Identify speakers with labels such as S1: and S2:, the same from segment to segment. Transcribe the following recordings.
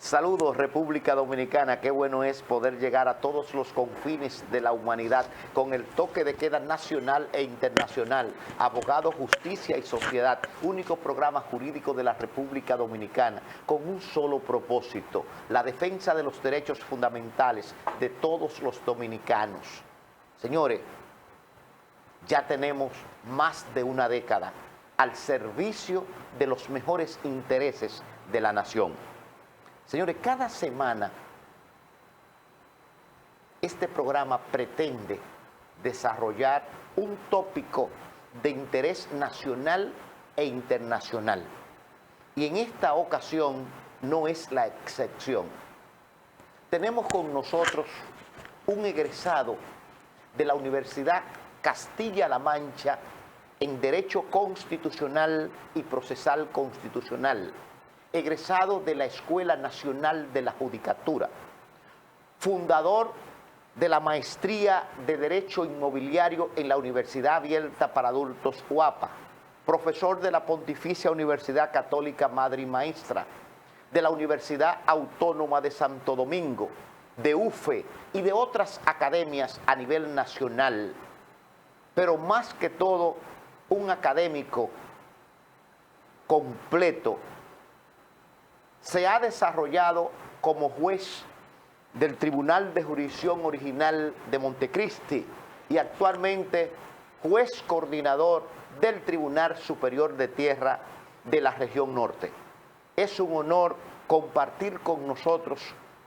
S1: Saludos, República Dominicana. Qué bueno es poder llegar a todos los confines de la humanidad con el toque de queda nacional e internacional. Abogado, Justicia y Sociedad, único programa jurídico de la República Dominicana, con un solo propósito: la defensa de los derechos fundamentales de todos los dominicanos. Señores, ya tenemos más de una década al servicio de los mejores intereses de la nación. Señores, cada semana este programa pretende desarrollar un tópico de interés nacional e internacional. Y en esta ocasión no es la excepción. Tenemos con nosotros un egresado de la Universidad Castilla-La Mancha en Derecho Constitucional y Procesal Constitucional, egresado de la Escuela Nacional de la Judicatura, fundador de la Maestría de Derecho Inmobiliario en la Universidad Abierta para Adultos UAPA, profesor de la Pontificia Universidad Católica Madre y Maestra, de la Universidad Autónoma de Santo Domingo, de UFE y de otras academias a nivel nacional, pero más que todo un académico completo. Se ha desarrollado como juez del Tribunal de Jurisdicción Original de Montecristi y actualmente juez coordinador del Tribunal Superior de Tierra de la Región Norte. Es un honor compartir con nosotros,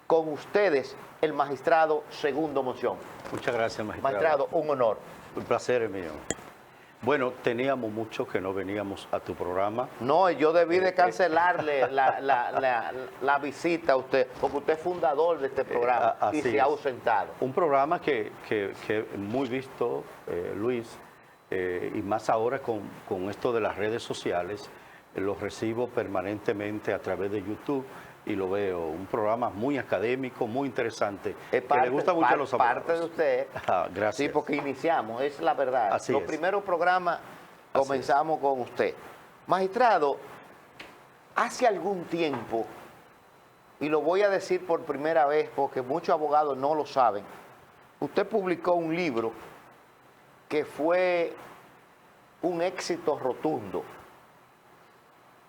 S1: con ustedes, el magistrado Segundo Monción.
S2: Muchas gracias, magistrado.
S1: Magistrado, un honor.
S2: Un placer es mío. Bueno, teníamos mucho que no veníamos a tu programa.
S1: No, yo debí de cancelarle la visita a usted, porque usted es fundador de este programa y se ha ausentado.
S2: Un programa que muy visto, Luis, y más ahora con esto de las redes sociales, lo recibo permanentemente a través de YouTube y lo veo. Un programa muy académico, muy interesante.
S1: Es parte,
S2: que le gusta mucho a los abogados.
S1: Parte de usted.
S2: Gracias.
S1: Sí, porque iniciamos, es la verdad.
S2: Así
S1: Los
S2: es.
S1: primeros programas comenzamos con usted. Magistrado, hace algún tiempo, y lo voy a decir por primera vez porque muchos abogados no lo saben, usted publicó un libro que fue un éxito rotundo.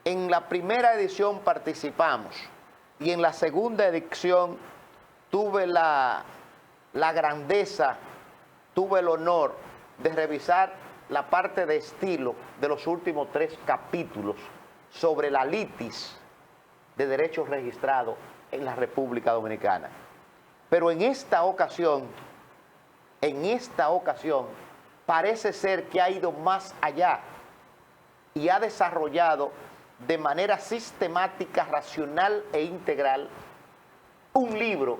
S1: En la primera edición participamos y en la segunda edición tuve la grandeza, tuve el honor de revisar la parte de estilo de los últimos 3 capítulos sobre la litis de derechos registrados en la República Dominicana. Pero en esta ocasión, parece ser que ha ido más allá y ha desarrollado de manera sistemática, racional e integral un libro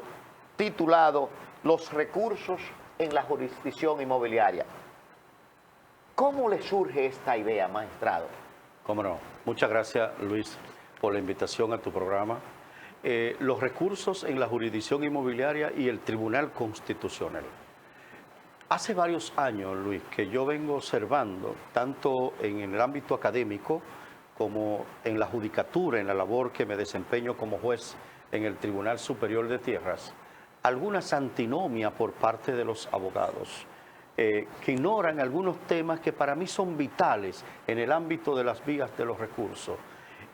S1: titulado Los recursos en la jurisdicción inmobiliaria. ¿Cómo le surge esta idea, magistrado?
S2: Cómo no. Muchas gracias, Luis, por la invitación a tu programa. Los recursos en la jurisdicción inmobiliaria y el Tribunal Constitucional. Hace varios años, Luis, que yo vengo observando, tanto en el ámbito académico como en la judicatura, en la labor que me desempeño como juez en el Tribunal Superior de Tierras, algunas antinomias por parte de los abogados que ignoran algunos temas que para mí son vitales en el ámbito de las vías de los recursos.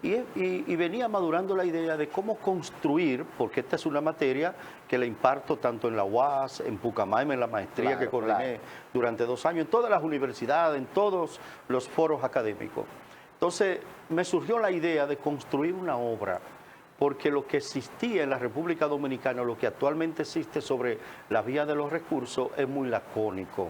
S2: Y venía madurando la idea de cómo construir, porque esta es una materia que la imparto tanto en la UAS, en Pucamaima, en la maestría que coordiné durante 2 años, en todas las universidades, en todos los foros académicos. Entonces me surgió la idea de construir una obra, porque lo que existía en la República Dominicana, lo que actualmente existe sobre la vía de los recursos, es muy lacónico.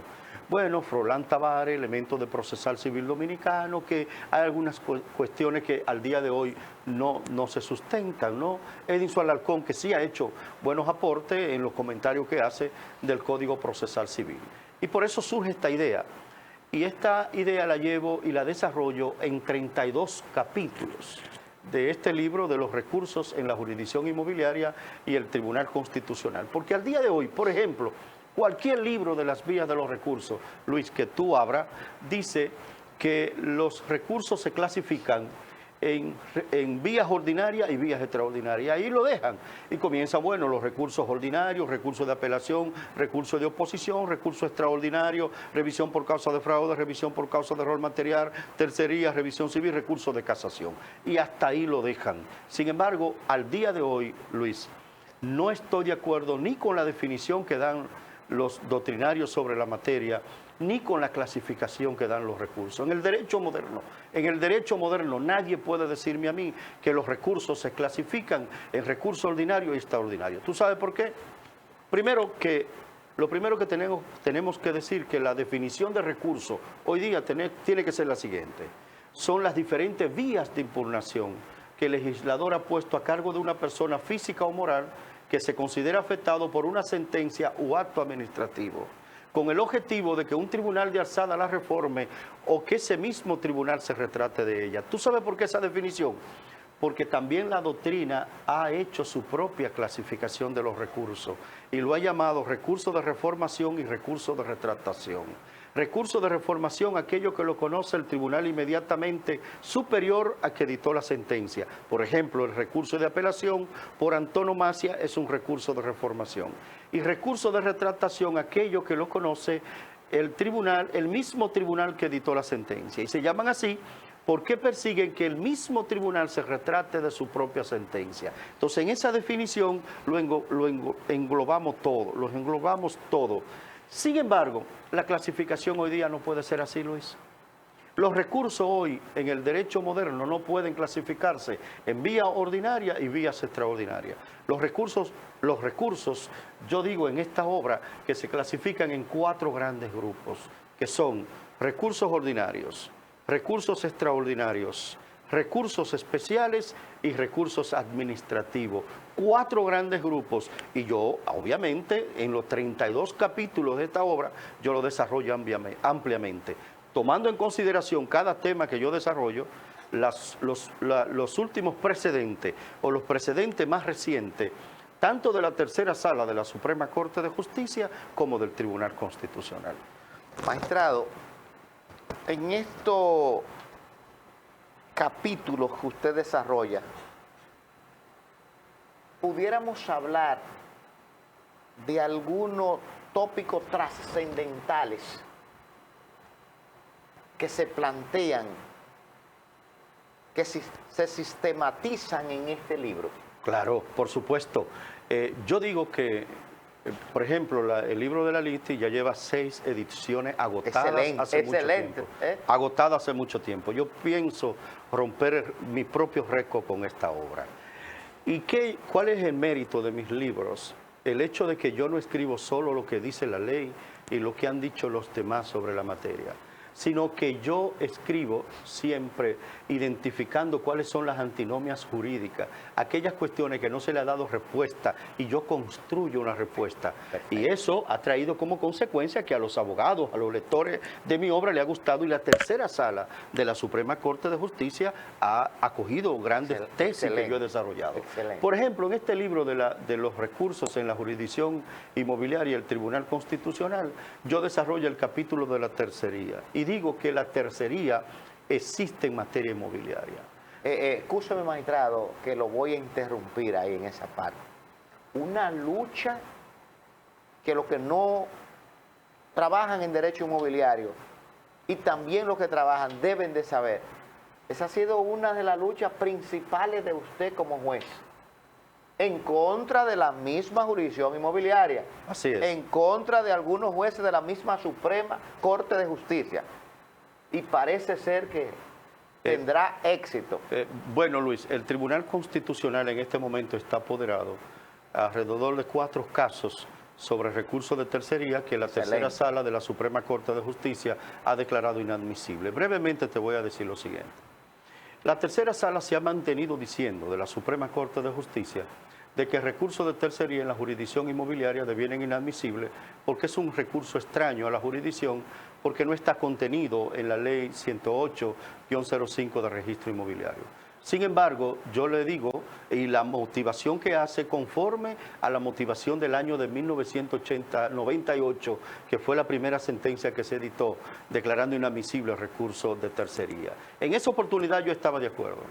S2: Bueno, Froilán Tavares, elementos de procesal civil dominicano, que hay algunas cuestiones que al día de hoy no se sustentan, ¿no? Edinson Alarcón, que sí ha hecho buenos aportes en los comentarios que hace del Código Procesal Civil. Y por eso surge esta idea. Y esta idea la llevo y la desarrollo en 32 capítulos de este libro de los recursos en la jurisdicción inmobiliaria y el Tribunal Constitucional. Porque al día de hoy, por ejemplo, cualquier libro de las vías de los recursos, Luis, que tú abras, dice que los recursos se clasifican en vías ordinarias y vías extraordinarias. Ahí lo dejan y comienzan, bueno, los recursos ordinarios, recursos de apelación, recursos de oposición, recursos extraordinarios, revisión por causa de fraude, revisión por causa de error material, tercería, revisión civil, recursos de casación. Y hasta ahí lo dejan. Sin embargo, al día de hoy, Luis, no estoy de acuerdo ni con la definición que dan los doctrinarios sobre la materia, ni con la clasificación que dan los recursos. En el derecho moderno nadie puede decirme a mí que los recursos se clasifican en recursos ordinarios y extraordinarios. ¿Tú sabes por qué? Lo primero que tenemos que decir que la definición de recurso hoy día tiene que ser la siguiente. Son las diferentes vías de impugnación que el legislador ha puesto a cargo de una persona física o moral que se considera afectado por una sentencia u acto administrativo, con el objetivo de que un tribunal de alzada la reforme o que ese mismo tribunal se retrate de ella. ¿Tú sabes por qué esa definición? Porque también la doctrina ha hecho su propia clasificación de los recursos y lo ha llamado recurso de reformación y recurso de retractación. Recurso de reformación, aquello que lo conoce el tribunal inmediatamente superior a que dictó la sentencia. Por ejemplo, el recurso de apelación por antonomasia es un recurso de reformación. Y recurso de retractación, aquello que lo conoce el tribunal, el mismo tribunal que dictó la sentencia. Y se llaman así porque persiguen que el mismo tribunal se retrate de su propia sentencia. Entonces, en esa definición lo englobamos todo. Sin embargo, la clasificación hoy día no puede ser así, Luis. Los recursos hoy en el derecho moderno no pueden clasificarse en vía ordinaria y vías extraordinarias. Los recursos, yo digo en esta obra que se clasifican en 4 grandes grupos, que son recursos ordinarios, recursos extraordinarios, recursos especiales y recursos administrativos. 4 grandes grupos y yo, obviamente, en los 32 capítulos de esta obra, yo lo desarrollo ampliamente, tomando en consideración cada tema que yo desarrollo, los últimos precedentes o los precedentes más recientes, tanto de la tercera sala de la Suprema Corte de Justicia como del Tribunal Constitucional.
S1: Magistrado, en estos capítulos que usted desarrolla, pudiéramos hablar de algunos tópicos trascendentales que se plantean, que se sistematizan en este libro.
S2: Claro, por supuesto. Yo digo que, por ejemplo, el libro de la Listi ya lleva 6 ediciones agotadas hace mucho tiempo. Agotadas hace mucho tiempo. Yo pienso romper mi propio récord con esta obra. ¿Y cuál es el mérito de mis libros? El hecho de que yo no escribo solo lo que dice la ley y lo que han dicho los demás sobre la materia, sino que yo escribo siempre identificando cuáles son las antinomias jurídicas, aquellas cuestiones que no se le ha dado respuesta y yo construyo una respuesta. Perfecto. Y eso ha traído como consecuencia que a los abogados, a los lectores de mi obra le ha gustado y la tercera sala de la Suprema Corte de Justicia ha acogido grandes tesis que yo he desarrollado. Excelente. Por ejemplo, en este libro de los recursos en la jurisdicción inmobiliaria y el Tribunal Constitucional, yo desarrollo el capítulo de la tercería y digo que la tercería existe en materia inmobiliaria.
S1: Escúchame, magistrado, que lo voy a interrumpir ahí en esa parte. Una lucha que los que no trabajan en derecho inmobiliario y también los que trabajan deben de saber. Esa ha sido una de las luchas principales de usted como juez. En contra de la misma jurisdicción inmobiliaria.
S2: Así es.
S1: En contra de algunos jueces de la misma Suprema Corte de Justicia. Y parece ser que tendrá éxito.
S2: Bueno, Luis, el Tribunal Constitucional en este momento está apoderado alrededor de 4 casos sobre recursos de tercería que la tercera sala de la Suprema Corte de Justicia ha declarado inadmisible. Brevemente te voy a decir lo siguiente. La tercera sala se ha mantenido diciendo de la Suprema Corte de Justicia de que recursos de tercería en la jurisdicción inmobiliaria devienen inadmisibles porque es un recurso extraño a la jurisdicción porque no está contenido en la ley 108-05 de registro inmobiliario. Sin embargo, yo le digo, y la motivación que hace conforme a la motivación del año de 1998, que fue la primera sentencia que se dictó declarando inadmisible el recurso de tercería. En esa oportunidad yo estaba de acuerdo.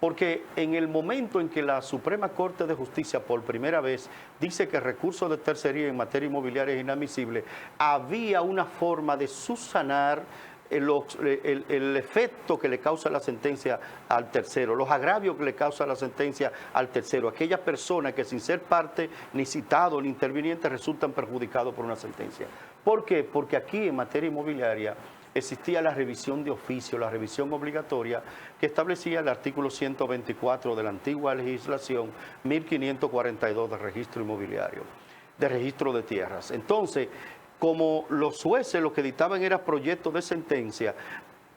S2: porque en el momento en que la Suprema Corte de Justicia por primera vez dice que el recurso de tercería en materia inmobiliaria es inadmisible, había una forma de subsanar el efecto que le causa la sentencia al tercero, los agravios que le causa la sentencia al tercero, aquellas personas que sin ser parte, ni citado, ni interviniente, resultan perjudicados por una sentencia. ¿Por qué? Porque aquí en materia inmobiliaria existía la revisión de oficio, la revisión obligatoria que establecía el artículo 124 de la antigua legislación 1542 de registro inmobiliario, de registro de tierras. Entonces, como los jueces lo que dictaban era proyectos de sentencia,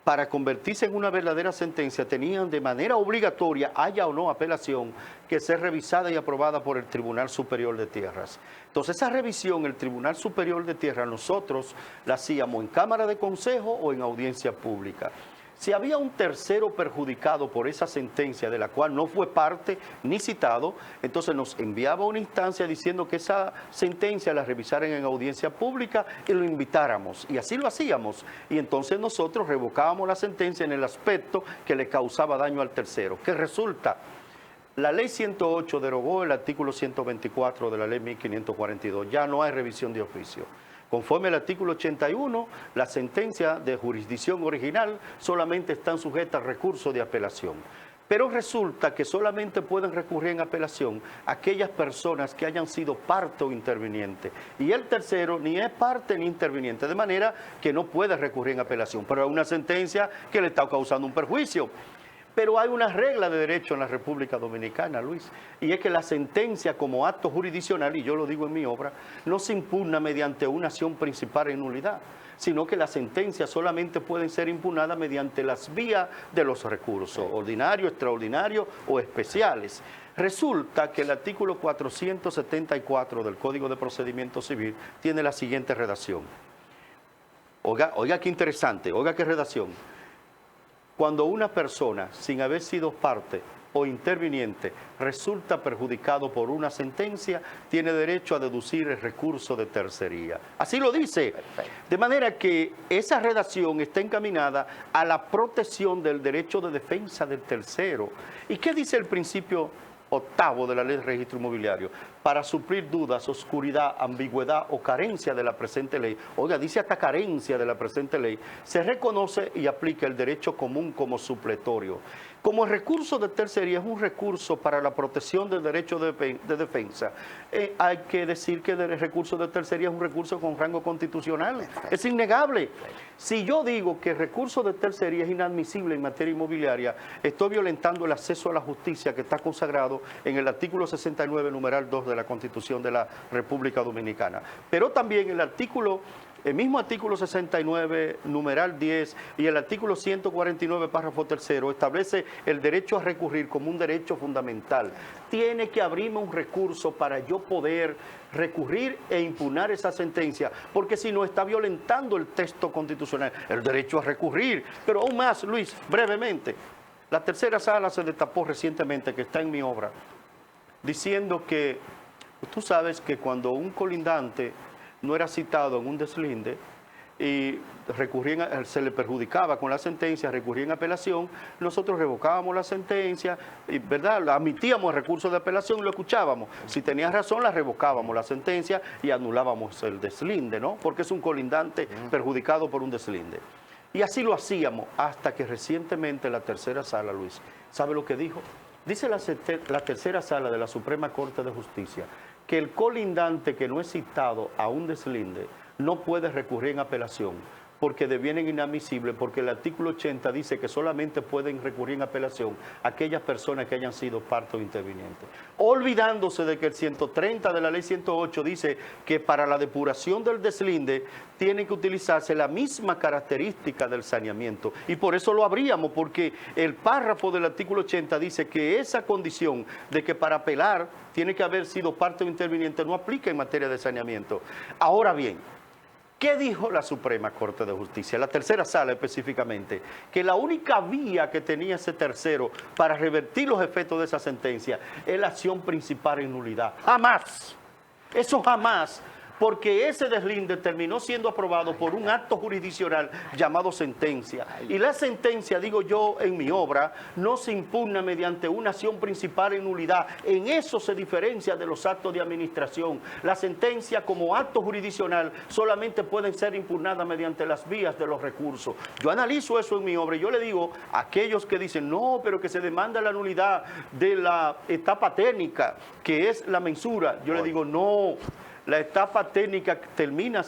S2: para convertirse en una verdadera sentencia tenían de manera obligatoria, haya o no apelación, que ser revisada y aprobada por el Tribunal Superior de Tierras. Entonces esa revisión, el Tribunal Superior de Tierras, nosotros la hacíamos en Cámara de Consejo o en audiencia pública. Si había un tercero perjudicado por esa sentencia de la cual no fue parte ni citado, entonces nos enviaba una instancia diciendo que esa sentencia la revisaran en audiencia pública y lo invitáramos. Y así lo hacíamos. Y entonces nosotros revocábamos la sentencia en el aspecto que le causaba daño al tercero. ¿Qué resulta? La ley 108 derogó el artículo 124 de la ley 1542. Ya no hay revisión de oficio. Conforme al artículo 81, las sentencias de jurisdicción original solamente están sujetas a recurso de apelación. Pero resulta que solamente pueden recurrir en apelación aquellas personas que hayan sido parte o interviniente. Y el tercero ni es parte ni interviniente, de manera que no puede recurrir en apelación. Pero hay una sentencia que le está causando un perjuicio. Pero hay una regla de derecho en la República Dominicana, Luis, y es que la sentencia como acto jurisdiccional, y yo lo digo en mi obra, no se impugna mediante una acción principal en nulidad, sino que las sentencias solamente pueden ser impugnadas mediante las vías de los recursos, ordinarios, extraordinarios o especiales. Resulta que el artículo 474 del Código de Procedimiento Civil tiene la siguiente redacción. Oiga qué interesante, oiga qué redacción. Cuando una persona, sin haber sido parte o interviniente, resulta perjudicado por una sentencia, tiene derecho a deducir el recurso de tercería. Así lo dice.
S1: Perfecto.
S2: De manera que esa redacción está encaminada a la protección del derecho de defensa del tercero. ¿Y qué dice el principio octavo de la Ley de Registro Inmobiliario? Para suplir dudas, oscuridad, ambigüedad o carencia de la presente ley, oiga, dice hasta carencia de la presente ley, se reconoce y aplica el derecho común como supletorio. Como el recurso de tercería es un recurso para la protección del derecho de defensa, hay que decir que el recurso de tercería es un recurso con rango constitucional. Es innegable. Si yo digo que el recurso de tercería es inadmisible en materia inmobiliaria, estoy violentando el acceso a la justicia que está consagrado en el artículo 69, numeral 2 de la Constitución de la República Dominicana. Pero también el mismo artículo 69, numeral 10, y el artículo 149, párrafo tercero, establece el derecho a recurrir como un derecho fundamental. Tiene que abrirme un recurso para yo poder recurrir e impugnar esa sentencia, porque si no está violentando el texto constitucional, el derecho a recurrir. Pero aún más, Luis, brevemente, la tercera sala se destapó recientemente, que está en mi obra, diciendo que tú sabes que cuando un colindante no era citado en un deslinde y se le perjudicaba con la sentencia, recurría en apelación, nosotros revocábamos la sentencia, y, ¿verdad? Admitíamos el recurso de apelación y lo escuchábamos. Si tenía razón, la revocábamos la sentencia y anulábamos el deslinde, ¿no? Porque es un colindante perjudicado por un deslinde. Y así lo hacíamos hasta que recientemente la tercera sala, Luis, ¿sabe lo que dijo? Dice la tercera sala de la Suprema Corte de Justicia que el colindante que no es citado a un deslinde no puede recurrir en apelación porque devienen inadmisibles, porque el artículo 80 dice que solamente pueden recurrir en apelación aquellas personas que hayan sido parte o interviniente. Olvidándose de que el 130 de la ley 108 dice que para la depuración del deslinde tiene que utilizarse la misma característica del saneamiento. Y por eso lo abríamos, porque el párrafo del artículo 80 dice que esa condición de que para apelar tiene que haber sido parte o interviniente no aplica en materia de saneamiento. Ahora bien, ¿qué dijo la Suprema Corte de Justicia? La tercera sala específicamente, que la única vía que tenía ese tercero para revertir los efectos de esa sentencia es la acción principal en nulidad. Jamás, eso jamás porque ese deslinde terminó siendo aprobado por un acto jurisdiccional llamado sentencia. Y la sentencia, digo yo en mi obra, no se impugna mediante una acción principal en nulidad. En eso se diferencia de los actos de administración. La sentencia como acto jurisdiccional solamente pueden ser impugnadas mediante las vías de los recursos. Yo analizo eso en mi obra y yo le digo a aquellos que dicen, no, pero que se demanda la nulidad de la etapa técnica, que es la mensura. Yo le digo, no. La etapa técnica termina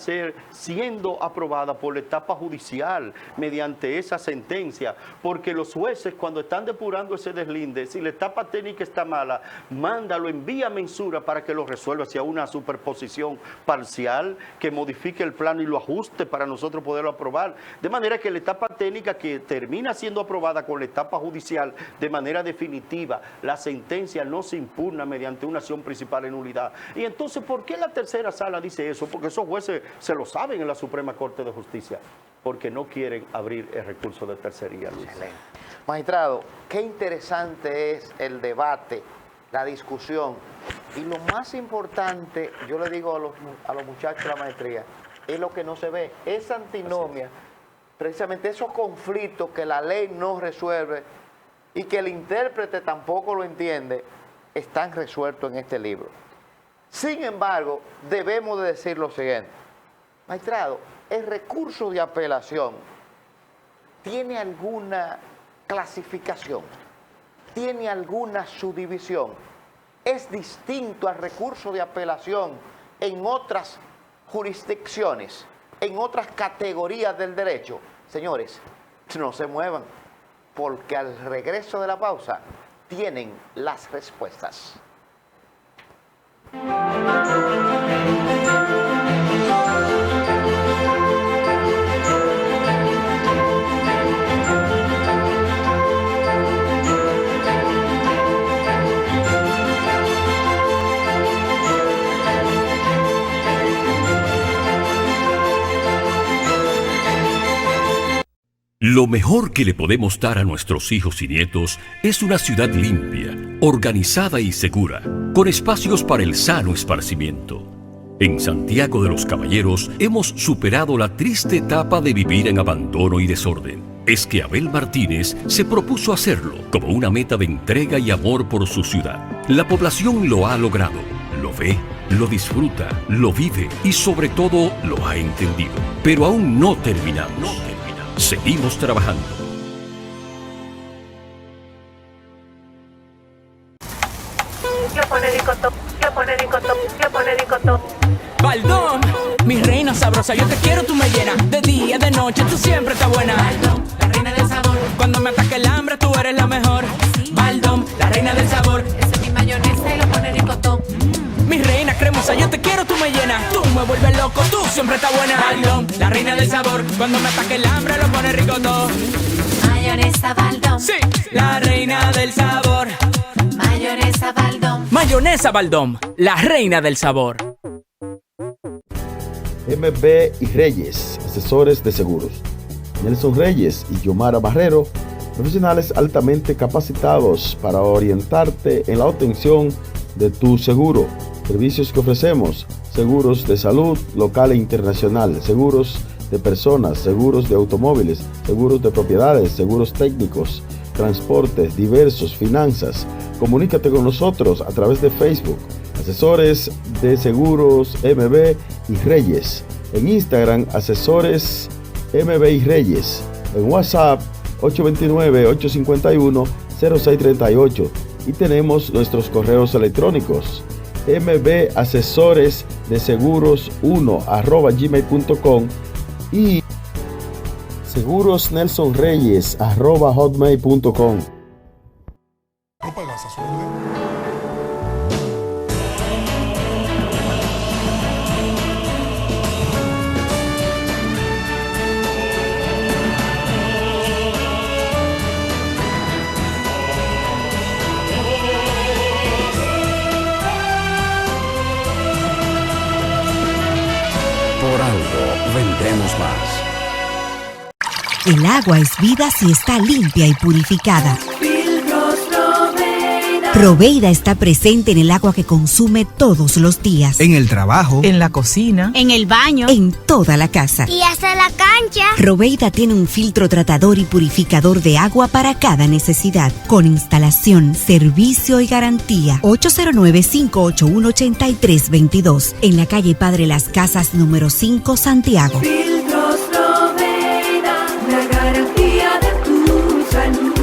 S2: siendo aprobada por la etapa judicial mediante esa sentencia, porque los jueces cuando están depurando ese deslinde, si la etapa técnica está mala, mándalo, envía mensura para que lo resuelva, sea una superposición parcial que modifique el plano y lo ajuste para nosotros poderlo aprobar. De manera que la etapa técnica que termina siendo aprobada con la etapa judicial de manera definitiva, la sentencia no se impugna mediante una acción principal en nulidad. Y entonces, ¿por qué la tercera sala dice eso? Porque esos jueces se lo saben en la Suprema Corte de Justicia, porque no quieren abrir el recurso de tercería, Luis.
S1: Excelente. Magistrado, qué interesante es el debate, la discusión, y lo más importante, yo le digo a los muchachos de la maestría, es lo que no se ve, esa antinomia, precisamente esos conflictos que la ley no resuelve y que el intérprete tampoco lo entiende, están resueltos en este libro. Sin embargo, debemos de decir lo siguiente. Magistrado, ¿el recurso de apelación tiene alguna clasificación? ¿Tiene alguna subdivisión? ¿Es distinto al recurso de apelación en otras jurisdicciones, en otras categorías del derecho? Señores, no se muevan, porque al regreso de la pausa tienen las respuestas.
S3: Lo mejor que le podemos dar a nuestros hijos y nietos es una ciudad limpia, organizada y segura, con espacios para el sano esparcimiento. En Santiago de los Caballeros hemos superado la triste etapa de vivir en abandono y desorden. Es que Abel Martínez se propuso hacerlo como una meta de entrega y amor por su ciudad. La población lo ha logrado, lo ve, lo disfruta, lo vive y sobre todo lo ha entendido. Pero aún no terminamos. Seguimos trabajando.
S4: Baldón, mi reina sabrosa, yo te quiero, tú me llenas. De día, de noche, tú siempre estás buena. Baldón, la reina del sabor. Cuando me ataque el hambre, tú eres la mejor. Baldón, la reina del sabor.
S5: Esa es mi mayonesa y lo pone ricotón.
S4: Mi reina cremosa, yo te quiero, tú me llenas. Tú me vuelves loco, tú siempre estás buena. Baldón, la reina del sabor. Cuando me ataque el hambre, lo pone ricotón.
S5: Mayonesa Baldón.
S4: Sí, la reina del sabor.
S5: Mayonesa Baldón.
S4: Mayonesa Baldón, la reina del sabor.
S6: MB y Reyes, asesores de seguros. Nelson Reyes y Yomara Barrero, profesionales altamente capacitados para orientarte en la obtención de tu seguro. Servicios que ofrecemos: seguros de salud local e internacional, seguros de personas, seguros de automóviles, seguros de propiedades, seguros técnicos, transportes diversos, finanzas. Comunícate con nosotros a través de Facebook, Asesores de Seguros MB y Reyes. En Instagram, Asesores MB y Reyes. En WhatsApp, 829-851-0638. Y tenemos nuestros correos electrónicos: mbasesoresdeseguros1@gmail.com y segurosnelsonreyes@hotmail.com.
S7: No pagas a su orden.
S3: Por algo vendremos más.
S8: El agua es vida si está limpia y purificada. Robeida está presente en el agua que consume todos los días.
S9: En el trabajo,
S4: En la cocina.
S10: En el baño.
S8: En toda la casa.
S10: Y hasta la cancha.
S8: Robeida tiene un filtro tratador y purificador de agua para cada necesidad, con instalación, servicio y garantía. 809-581-8322, en la calle Padre Las Casas, número 5, Santiago.
S5: Filtros Robeida, la garantía de tu salud.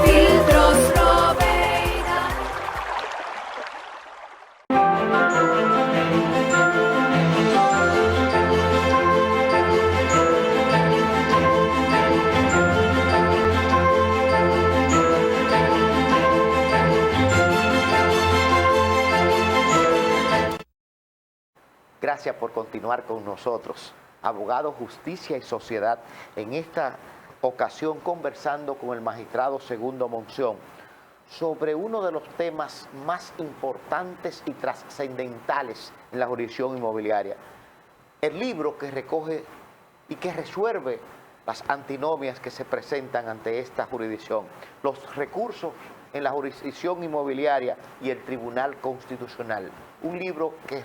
S5: Filtros Robeida.
S1: Gracias por continuar con nosotros. Abogado, Justicia y Sociedad, en esta ocasión conversando con el magistrado Segundo Monción sobre uno de los temas más importantes y trascendentales en la jurisdicción inmobiliaria. El libro que recoge y que resuelve las antinomias que se presentan ante esta jurisdicción, los recursos en la jurisdicción inmobiliaria y el Tribunal Constitucional. Un libro que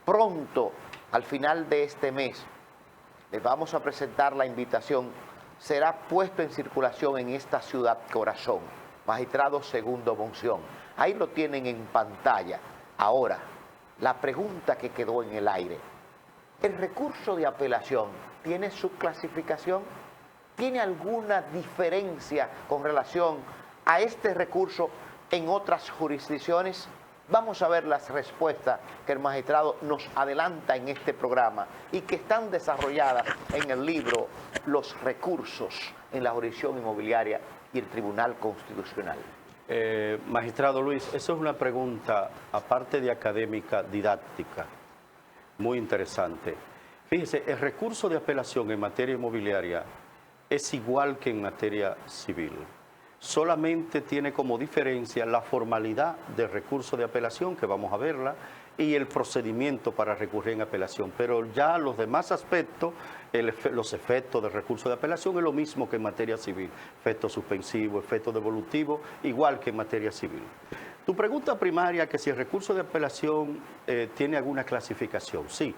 S1: pronto, al final de este mes, les vamos a presentar la invitación, será puesto en circulación en esta ciudad corazón. Magistrado Segundo Monción. Ahí lo tienen en pantalla. Ahora, la pregunta que quedó en el aire. ¿El recurso de apelación tiene su clasificación? ¿Tiene alguna diferencia con relación a este recurso en otras jurisdicciones? Vamos a ver las respuestas que el magistrado nos adelanta en este programa y que están desarrolladas en el libro Los recursos en la jurisdicción inmobiliaria y el Tribunal Constitucional.
S2: Magistrado Luis, eso es una pregunta, aparte de académica, didáctica, muy interesante. Fíjese, el recurso de apelación en materia inmobiliaria es igual que en materia civil. Solamente tiene como diferencia la formalidad del recurso de apelación, que vamos a verla, y el procedimiento para recurrir en apelación. Pero ya los demás aspectos, los efectos del recurso de apelación es lo mismo que en materia civil. Efecto suspensivo, efecto devolutivo, igual que en materia civil. Tu pregunta primaria, que si el recurso de apelación tiene alguna clasificación. Sí,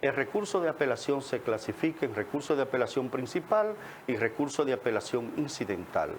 S2: el recurso de apelación se clasifica en recurso de apelación principal y recurso de apelación incidental.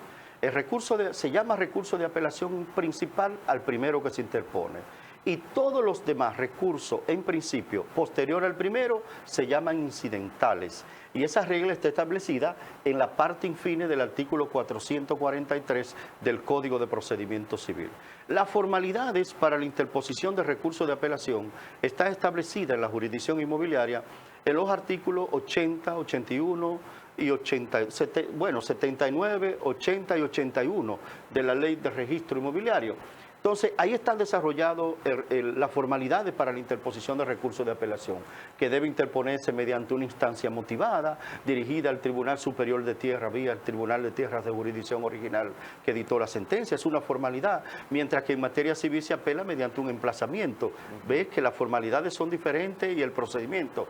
S2: El recurso se llama recurso de apelación principal al primero que se interpone. Y todos los demás recursos, en principio, posterior al primero, se llaman incidentales. Y esa regla está establecida en la parte infine del artículo 443 del Código de Procedimiento Civil. Las formalidades para la interposición de recursos de apelación está establecida en la jurisdicción inmobiliaria en los artículos 80, 81 y 79, 80 y 81 de la Ley de Registro Inmobiliario. Entonces, ahí están desarrolladas las formalidades para la interposición de recursos de apelación, que debe interponerse mediante una instancia motivada, dirigida al Tribunal Superior de Tierra, vía el Tribunal de Tierras de jurisdicción original que dictó la sentencia. Es una formalidad, mientras que en materia civil se apela mediante un emplazamiento. Ves que las formalidades son diferentes y el procedimiento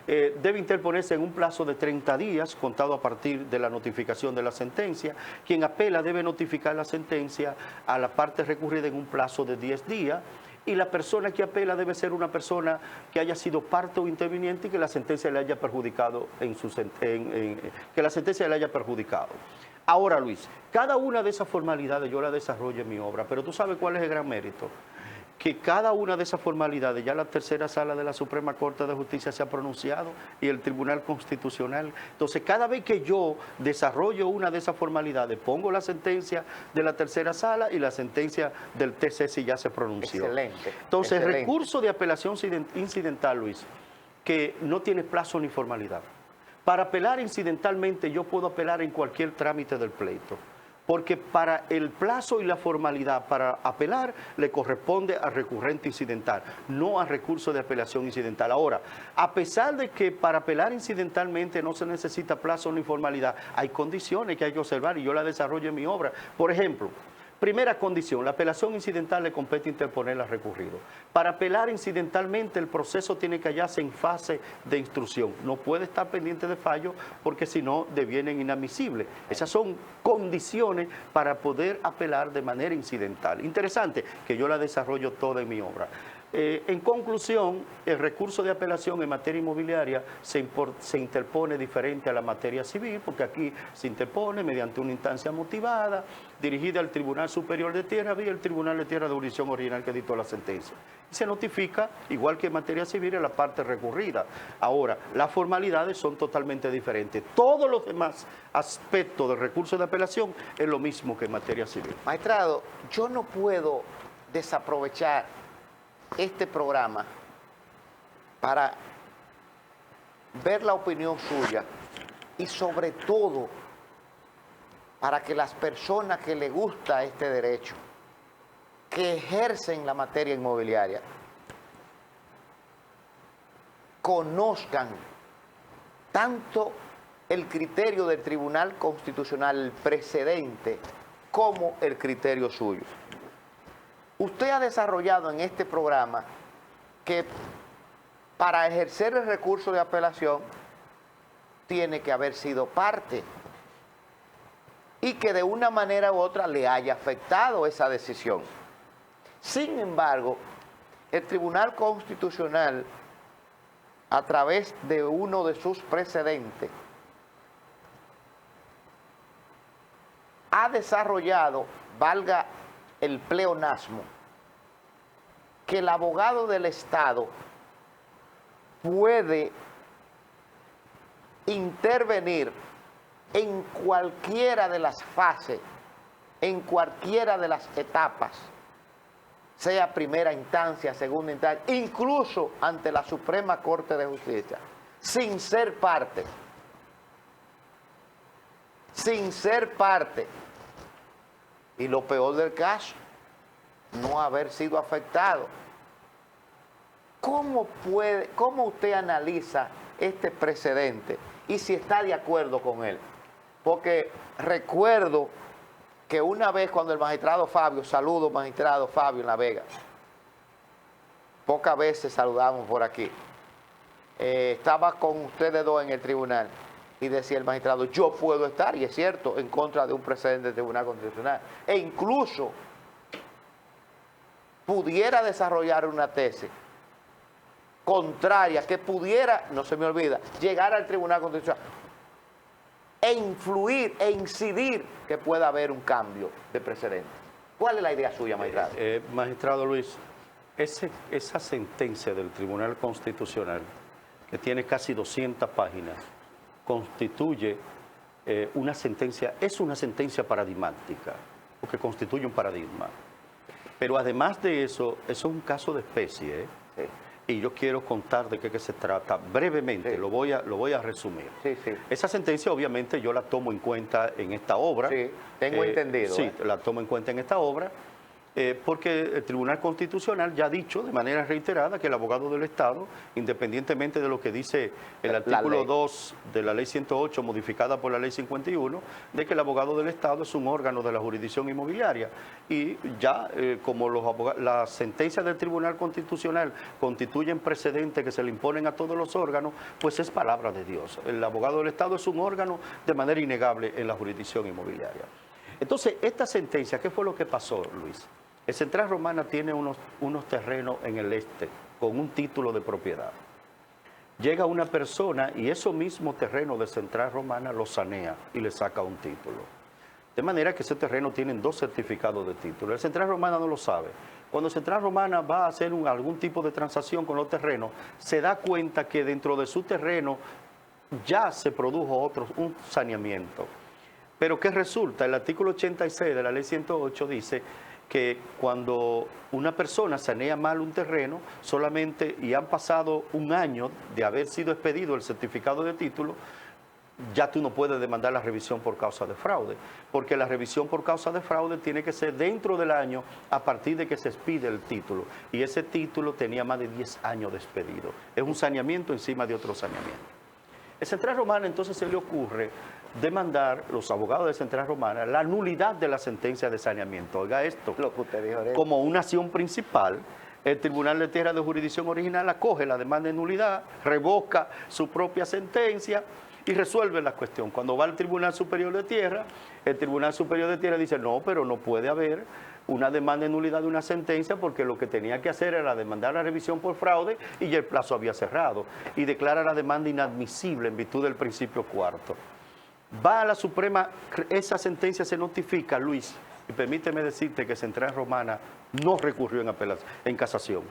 S2: debe interponerse en un plazo de 30 días, contado a partir de la notificación de la sentencia. Quien apela debe notificar la sentencia a la parte recurrida en un plazo de 10 días, y la persona que apela debe ser una persona que haya sido parte o interviniente y que la sentencia le haya perjudicado que la sentencia le haya perjudicado. Ahora, Luis, cada una de esas formalidades yo la desarrollo en mi obra, pero tú sabes cuál es el gran mérito. Que cada una de esas formalidades, ya la tercera sala de la Suprema Corte de Justicia se ha pronunciado y el Tribunal Constitucional. Entonces, cada vez que yo desarrollo una de esas formalidades, pongo la sentencia de la tercera sala y la sentencia del TC si ya se pronunció.
S1: Excelente.
S2: Entonces,
S1: excelente.
S2: El recurso de apelación incidental, Luis, que no tiene plazo ni formalidad. Para apelar incidentalmente, yo puedo apelar en cualquier trámite del pleito. Porque para el plazo y la formalidad para apelar le corresponde al recurrente incidental, no al recurso de apelación incidental. Ahora, a pesar de que para apelar incidentalmente no se necesita plazo ni formalidad, hay condiciones que hay que observar y yo las desarrollo en mi obra. Por ejemplo, Primera condición, la apelación incidental le compete interponerla recurrido. Para apelar incidentalmente, el proceso tiene que hallarse en fase de instrucción. No puede estar pendiente de fallo porque si no devienen inadmisibles. Esas son condiciones para poder apelar de manera incidental. Interesante que yo la desarrollo toda en mi obra. En conclusión, el recurso de apelación en materia inmobiliaria se interpone diferente a la materia civil, porque aquí se interpone mediante una instancia motivada, dirigida al Tribunal Superior de Tierra vía el Tribunal de Tierra de jurisdicción original que dictó la sentencia. Y se notifica, igual que en materia civil, a la parte recurrida. Ahora, las formalidades son totalmente diferentes. Todos los demás aspectos del recurso de apelación es lo mismo que en materia civil.
S1: Magistrado, yo no puedo desaprovechar este programa para ver la opinión suya y sobre todo para que las personas que les gusta este derecho, que ejercen la materia inmobiliaria, conozcan tanto el criterio del Tribunal Constitucional, el precedente, como el criterio suyo. Usted ha desarrollado en este programa que para ejercer el recurso de apelación tiene que haber sido parte y que de una manera u otra le haya afectado esa decisión. Sin embargo, el Tribunal Constitucional, a través de uno de sus precedentes, ha desarrollado, valga el pleonasmo, que el abogado del Estado puede intervenir en cualquiera de las fases, en cualquiera de las etapas, sea primera instancia, segunda instancia, incluso ante la Suprema Corte de Justicia, sin ser parte. Sin ser parte. Y lo peor del caso, no haber sido afectado. ¿Cómo usted analiza este precedente y si está de acuerdo con él? Porque recuerdo que una vez cuando el magistrado Fabio, saludo magistrado Fabio en La Vega, pocas veces saludamos por aquí, estaba con ustedes dos en el tribunal y decía el magistrado, yo puedo estar, y es cierto, en contra de un precedente del Tribunal Constitucional, e incluso pudiera desarrollar una tesis contraria que pudiera, no se me olvida, llegar al Tribunal Constitucional e influir e incidir que pueda haber un cambio de precedente. ¿Cuál es la idea suya, magistrado?
S2: Magistrado Luis, esa sentencia del Tribunal Constitucional, que tiene casi 200 páginas, constituye una sentencia, es una sentencia paradigmática, porque constituye un paradigma. Pero además de eso es un caso de especie,
S1: Sí.
S2: Y yo quiero contar de qué se trata brevemente,
S1: Sí.
S2: lo voy a resumir.
S1: Sí, sí.
S2: Esa sentencia obviamente yo la tomo en cuenta en esta obra.
S1: Sí, tengo entendido.
S2: Sí, la tomo en cuenta en esta obra, porque el Tribunal Constitucional ya ha dicho de manera reiterada que el abogado del Estado, independientemente de lo que dice el artículo 2 de la Ley 108, modificada por la Ley 51, de que el abogado del Estado es un órgano de la jurisdicción inmobiliaria. Y ya, como las sentencias del Tribunal Constitucional constituyen precedentes que se le imponen a todos los órganos, pues es palabra de Dios. El abogado del Estado es un órgano de manera innegable en la jurisdicción inmobiliaria. Entonces, esta sentencia, ¿qué fue lo que pasó, Luis? El Central Romana tiene unos terrenos en el este con un título de propiedad. Llega una persona y esos mismos terrenos de Central Romana los sanea y le saca un título. De manera que ese terreno tienen 2 certificados de título. El Central Romana no lo sabe. Cuando Central Romana va a hacer algún tipo de transacción con los terrenos, se da cuenta que dentro de su terreno ya se produjo un saneamiento. Pero ¿qué resulta? El artículo 86 de la Ley 108 dice que cuando una persona sanea mal un terreno solamente y han pasado un año de haber sido expedido el certificado de título, ya tú no puedes demandar la revisión por causa de fraude, porque la revisión por causa de fraude tiene que ser dentro del año a partir de que se expide el título, y ese título tenía más de 10 años de expedido. Es un saneamiento encima de otro saneamiento. El Central Romana entonces se le ocurre demandar los abogados de Central Romana la nulidad de la sentencia de saneamiento. Oiga esto,
S1: Lo que usted dijo ahorita.
S2: como una acción principal, el Tribunal de Tierra de Jurisdicción Original acoge la demanda de nulidad, revoca su propia sentencia y resuelve la cuestión. Cuando va al Tribunal Superior de Tierra, el Tribunal Superior de Tierra dice, no, pero no puede haber una demanda de nulidad de una sentencia porque lo que tenía que hacer era demandar la revisión por fraude y ya el plazo había cerrado. Y declara la demanda inadmisible en virtud del principio cuarto. Va a la Suprema, esa sentencia se notifica, Luis, y permíteme decirte que Central Romana no recurrió en casación.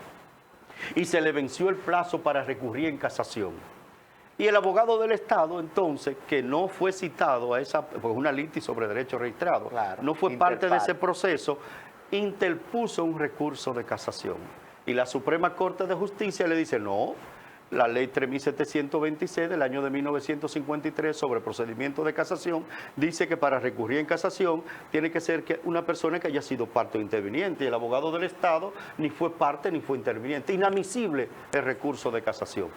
S2: Y se le venció el plazo para recurrir en casación. Y el abogado del Estado, entonces, que no fue citado a esa, porque es una litis sobre derecho registrado,
S1: Claro,
S2: no fue parte de ese
S1: interparte.
S2: proceso, interpuso un recurso de casación. Y la Suprema Corte de Justicia le dice, no, la ley 3726 del año de 1953 sobre procedimiento de casación dice que para recurrir en casación tiene que ser que una persona que haya sido parte o interviniente. Y el abogado del Estado ni fue parte ni fue interviniente. Inadmisible el recurso de casación.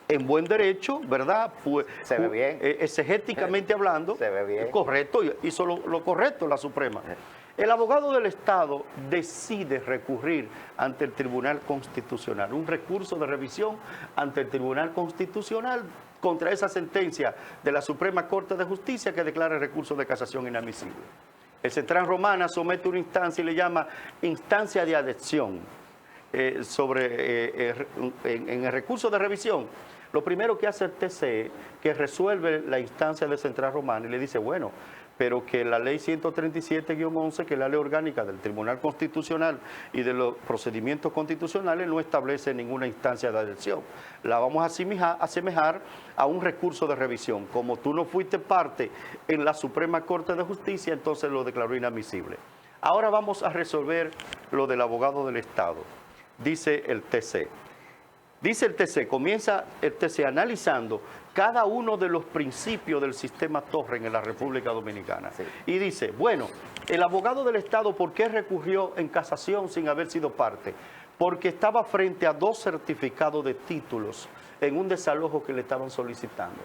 S2: En buen derecho, ¿verdad?
S1: Se ve bien.
S2: Exegéticamente hablando,
S1: Se ve bien.
S2: correcto, hizo lo correcto la Suprema. El abogado del Estado decide recurrir ante el Tribunal Constitucional, un recurso de revisión ante el Tribunal Constitucional contra esa sentencia de la Suprema Corte de Justicia que declara el recurso de casación inadmisible. El Central Romana somete una instancia y le llama instancia de adhesión en el recurso de revisión. Lo primero que hace el TCE, que resuelve la instancia de Central Romana y le dice, bueno, pero que la ley 137-11, que es la ley orgánica del Tribunal Constitucional y de los procedimientos constitucionales, no establece ninguna instancia de adhesión. La vamos a asemejar a un recurso de revisión. Como tú no fuiste parte en la Suprema Corte de Justicia, entonces lo declaró inadmisible. Ahora vamos a resolver lo del abogado del Estado, dice el TC. Dice el TC, comienza el TC analizando cada uno de los principios del sistema Torre en la República Dominicana.
S1: Sí.
S2: Y dice, bueno, el abogado del Estado, ¿por qué recurrió en casación sin haber sido parte? Porque estaba frente a 2 certificados de títulos en un desalojo que le estaban solicitando.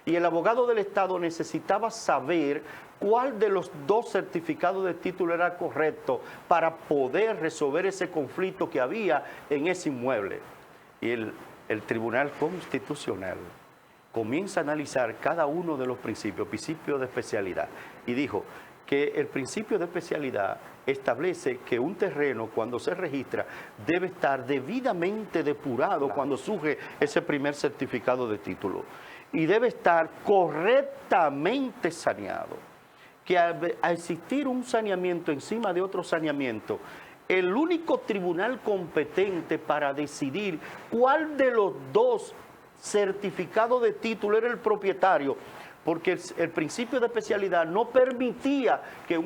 S2: Y el abogado del Estado necesitaba saber cuál de los 2 certificados de título era correcto para poder resolver ese conflicto que había en ese inmueble. Y el Tribunal Constitucional comienza a analizar cada uno de los principios de especialidad. Y dijo que el principio de especialidad establece que un terreno, cuando se registra, debe estar debidamente depurado cuando surge ese primer certificado de título. Y debe estar correctamente saneado. Que al existir un saneamiento encima de otro saneamiento, el único tribunal competente para decidir cuál de los 2 certificados de título era el propietario, porque el principio de especialidad no permitía que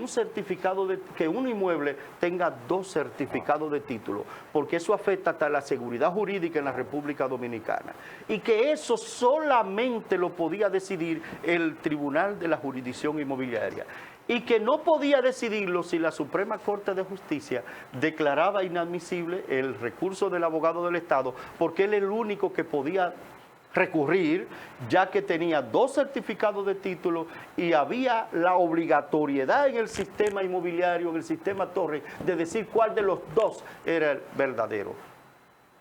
S2: que un inmueble tenga 2 certificados de título, porque eso afecta hasta la seguridad jurídica en la República Dominicana. Y que eso solamente lo podía decidir el Tribunal de la Jurisdicción Inmobiliaria. Y que no podía decidirlo si la Suprema Corte de Justicia declaraba inadmisible el recurso del abogado del Estado, porque él es el único que podía recurrir, ya que tenía 2 certificados de título y había la obligatoriedad en el sistema inmobiliario, en el sistema Torre, de decir cuál de los 2 era el verdadero.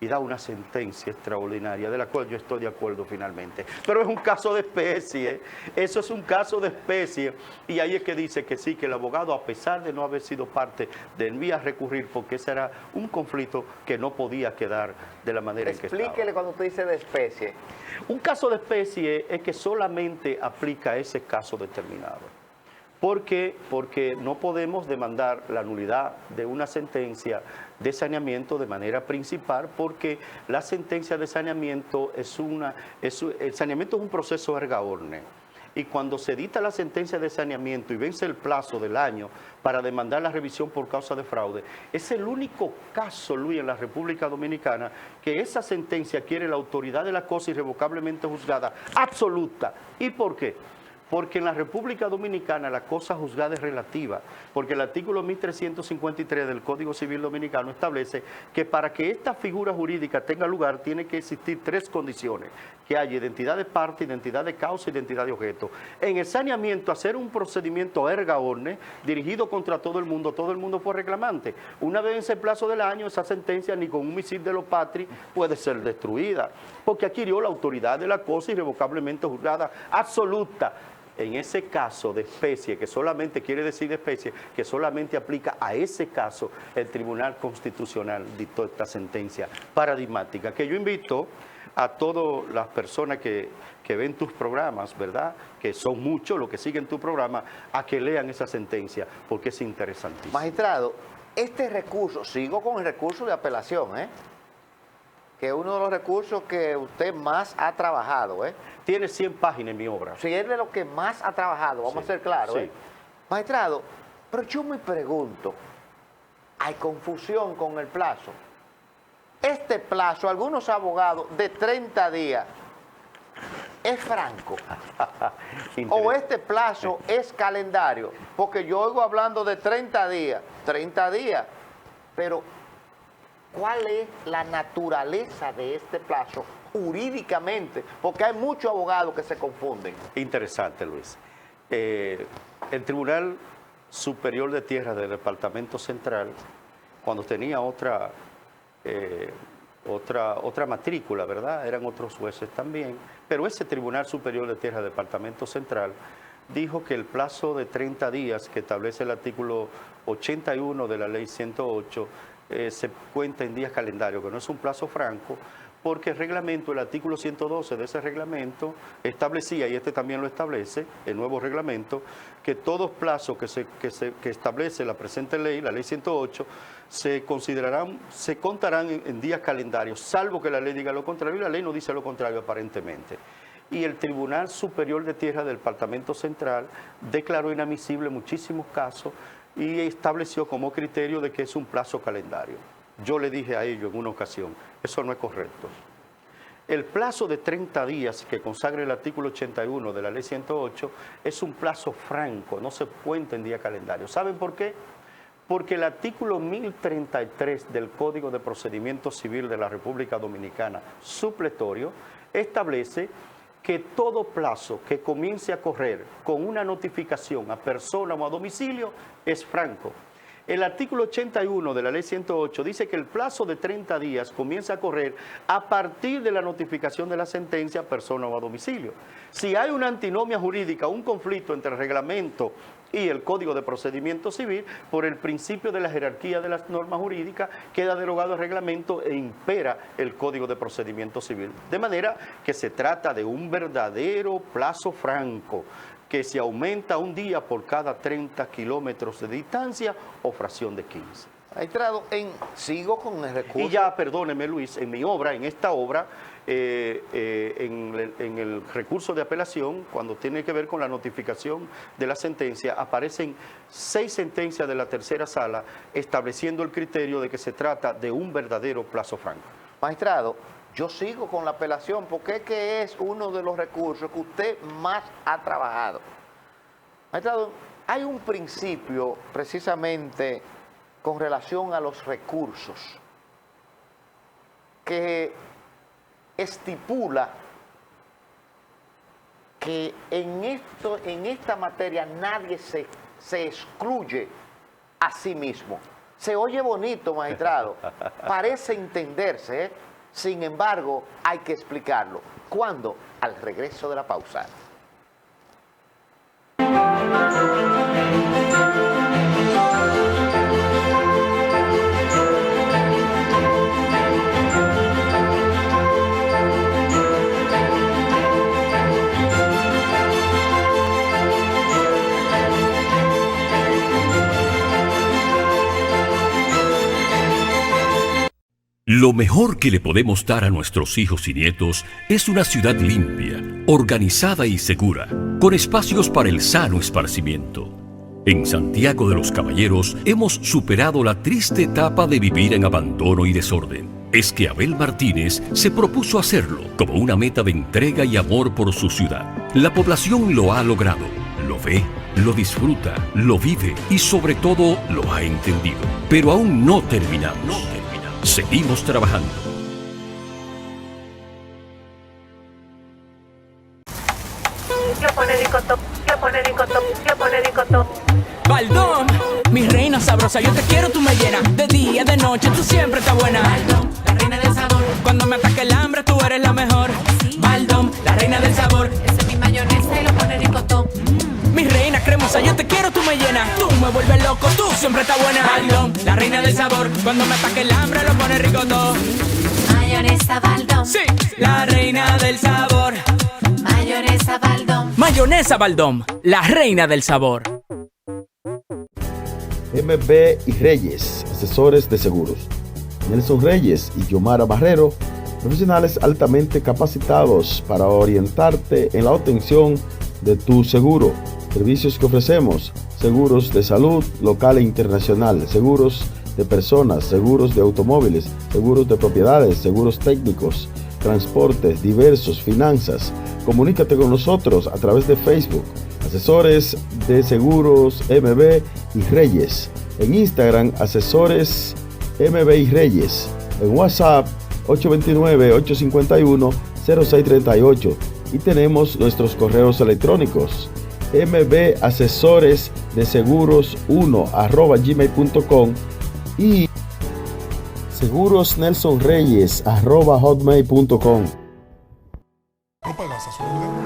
S2: Y da una sentencia extraordinaria, de la cual yo estoy de acuerdo finalmente. Pero es un caso de especie, eso es un caso de especie. Y ahí es que dice que sí, que el abogado, a pesar de no haber sido parte, debía recurrir, porque ese era un conflicto que no podía quedar de la manera en que estaba.
S1: Explíquele cuando usted dice de especie.
S2: Un caso de especie es que solamente aplica ese caso determinado. ¿Por qué? Porque no podemos demandar la nulidad de una sentencia de saneamiento de manera principal, porque la sentencia de saneamiento el saneamiento es un proceso erga omnes. Y cuando se dicta la sentencia de saneamiento y vence el plazo del año para demandar la revisión por causa de fraude, es el único caso, Luis, en la República Dominicana que esa sentencia quiere la autoridad de la cosa irrevocablemente juzgada absoluta. ¿Y por qué? Porque en la República Dominicana la cosa juzgada es relativa, porque el artículo 1353 del Código Civil Dominicano establece que para que esta figura jurídica tenga lugar tiene que existir 3 condiciones: que haya identidad de parte, identidad de causa, identidad de objeto. En el saneamiento, hacer un procedimiento erga omnes dirigido contra todo el mundo fue reclamante. Una vez en ese plazo del año, esa sentencia ni con un misil de los patri puede ser destruida, porque adquirió la autoridad de la cosa irrevocablemente juzgada absoluta. En ese caso de especie, que solamente quiere decir de especie, que solamente aplica a ese caso, el Tribunal Constitucional dictó esta sentencia paradigmática, que yo invito a todas las personas que ven tus programas, ¿verdad?, que son muchos los que siguen tu programa, a que lean esa sentencia, porque es interesantísimo.
S1: Magistrado, este recurso, sigo con el recurso de apelación, que es uno de los recursos que usted más ha trabajado,
S2: Tiene 100 páginas en mi obra.
S1: Si es de lo que más ha trabajado, vamos a ser claros,
S2: sí.
S1: Magistrado, pero yo me pregunto, hay confusión con el plazo. Este plazo, algunos abogados, de 30 días, ¿es franco? ¿O este plazo es calendario? Porque yo oigo hablando de 30 días, pero ¿cuál es la naturaleza de este plazo jurídicamente? Porque hay muchos abogados que se confunden.
S2: Interesante, Luis. El Tribunal Superior de Tierra del Departamento Central, cuando tenía otra matrícula, ¿verdad? Eran otros jueces también, pero ese Tribunal Superior de Tierra del Departamento Central dijo que el plazo de 30 días que establece el artículo 81 de la Ley 108 se cuenta en días calendarios, que no es un plazo franco, porque el reglamento, el artículo 112 de ese reglamento establecía, y este también lo establece, el nuevo reglamento, que todos plazos que establece la presente ley, la ley 108, se contarán en días calendarios, salvo que la ley diga lo contrario, y la ley no dice lo contrario aparentemente. Y el Tribunal Superior de Tierra del Departamento Central declaró inadmisible muchísimos casos y estableció como criterio de que es un plazo calendario. Yo le dije a ellos en una ocasión, eso no es correcto. El plazo de 30 días que consagra el artículo 81 de la ley 108 es un plazo franco, no se cuenta en día calendario. ¿Saben por qué? Porque el artículo 1033 del Código de Procedimiento Civil de la República Dominicana, supletorio, establece que todo plazo que comience a correr con una notificación a persona o a domicilio es franco. El artículo 81 de la ley 108 dice que el plazo de 30 días comienza a correr a partir de la notificación de la sentencia a persona o a domicilio. Si hay una antinomia jurídica, un conflicto entre el reglamento y el Código de Procedimiento Civil, por el principio de la jerarquía de las normas jurídicas, queda derogado el reglamento e impera el Código de Procedimiento Civil. De manera que se trata de un verdadero plazo franco, que se aumenta un día por cada 30 kilómetros de distancia o fracción de 15.
S1: Magistrado, sigo con el recurso.
S2: Y ya, perdóneme Luis, en mi obra, en esta obra, en el recurso de apelación, cuando tiene que ver con la notificación de la sentencia, aparecen 6 sentencias de la tercera sala estableciendo el criterio de que se trata de un verdadero plazo franco.
S1: Magistrado, yo sigo con la apelación porque es que es uno de los recursos que usted más ha trabajado. Magistrado, hay un principio precisamente con relación a los recursos que estipula que en esta materia nadie se excluye a sí mismo. Se oye bonito, magistrado, parece entenderse, Sin embargo, hay que explicarlo. ¿Cuándo? Al regreso de la pausa.
S3: Lo mejor que le podemos dar a nuestros hijos y nietos es una ciudad limpia, organizada y segura, con espacios para el sano esparcimiento. En Santiago de los Caballeros hemos superado la triste etapa de vivir en abandono y desorden. Es que Abel Martínez se propuso hacerlo como una meta de entrega y amor por su ciudad. La población lo ha logrado, lo ve, lo disfruta, lo vive y sobre todo lo ha entendido. Pero aún no terminamos. Seguimos trabajando.
S5: ricotón.
S4: Baldón, mi reina sabrosa, yo te quiero, tú me llenas. De día, de noche, tú siempre estás buena. Baldón, la reina del sabor. Cuando me ataque el hambre, tú eres la mejor. Baldón, la reina del sabor.
S5: Ese es mi mayonesa y lo pone ricotón.
S4: Mi reina cremosa, yo te quiero, tú me llenas. Tú me vuelves loco, tú siempre estás buena. Baldón, la reina del sabor. Cuando me ataque el hambre, lo pone ricotón.
S5: Mayonesa Baldón.
S4: Sí, la reina del sabor.
S5: Mayonesa Baldón.
S4: Mayonesa Baldón, la reina del sabor.
S6: MB y Reyes, asesores de seguros. Nelson Reyes y Yomara Barrero, profesionales altamente capacitados para orientarte en la obtención de tu seguro. Servicios que ofrecemos: seguros de salud local e internacional, seguros de personas, seguros de automóviles, seguros de propiedades, seguros técnicos, transportes diversos, finanzas. Comunícate con nosotros a través de Facebook, Asesores de Seguros MB y Reyes. En Instagram, Asesores MB y Reyes. En WhatsApp, 829-851-0638. Y tenemos nuestros correos electrónicos: mbasesoresdeseguros1@gmail.com y segurosnelsonreyes@hotmail.com.
S7: No pagas a su deuda.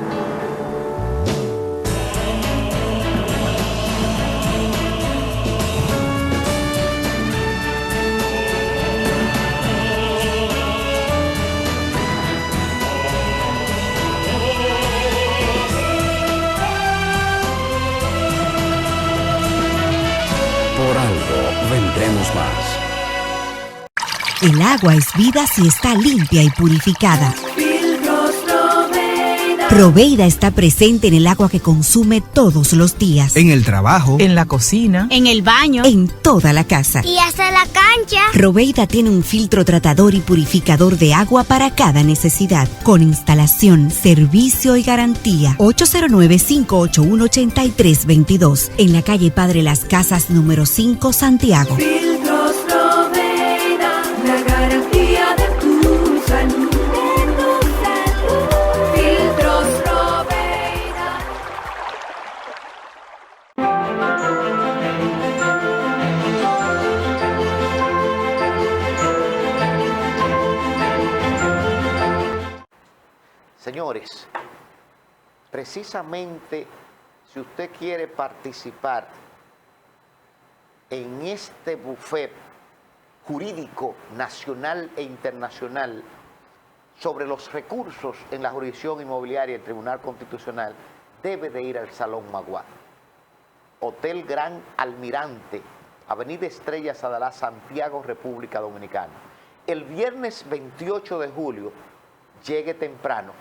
S3: Por algo vendremos más.
S8: El agua es vida si está limpia y purificada.
S5: Filtros Loveira.
S8: Proveida está presente en el agua que consume todos los días.
S9: En el trabajo, en la cocina,
S8: En el baño. En toda la casa.
S10: Y hasta la cancha.
S8: Proveida tiene un filtro tratador y purificador de agua para cada necesidad, con instalación, servicio y garantía. 809-581-8322, en la calle Padre Las Casas, número 5, Santiago.
S5: Filtros Loveira. La garantía de tu salud. Filtros Loveira.
S1: Señores, precisamente si usted quiere participar en este buffet jurídico nacional e internacional sobre los recursos en la jurisdicción inmobiliaria del Tribunal Constitucional, debe de ir al Salón Maguá. Hotel Gran Almirante, Avenida Estrella Sadalá, Santiago, República Dominicana. El viernes 28 de julio, llegue temprano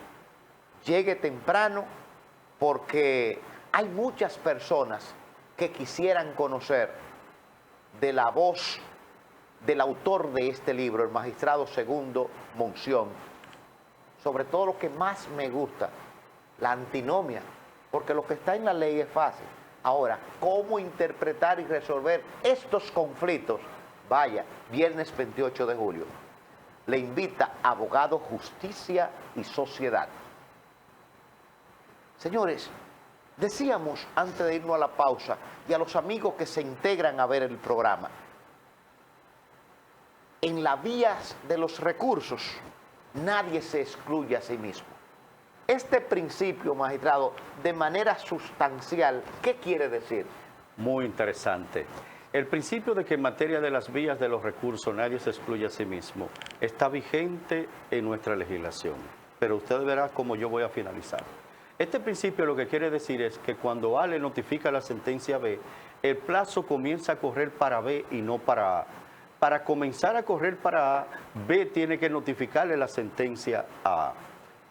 S1: porque hay muchas personas que quisieran conocer de la voz del autor de este libro, el magistrado Segundo Monción, sobre todo lo que más me gusta, la antinomia, porque lo que está en la ley es fácil. Ahora, ¿cómo interpretar y resolver estos conflictos? Vaya, viernes 28 de julio. Le invita Abogado, Justicia y Sociedad. Señores, decíamos antes de irnos a la pausa y a los amigos que se integran a ver el programa, en la vía de los recursos nadie se excluye a sí mismo. Este principio, magistrado, de manera sustancial, ¿qué quiere decir?
S2: Muy interesante. El principio de que en materia de las vías de los recursos nadie se excluye a sí mismo está vigente en nuestra legislación, pero usted verá cómo yo voy a finalizar. Este principio lo que quiere decir es que cuando A le notifica la sentencia B, el plazo comienza a correr para B y no para A. Para comenzar a correr para A, B tiene que notificarle la sentencia a A.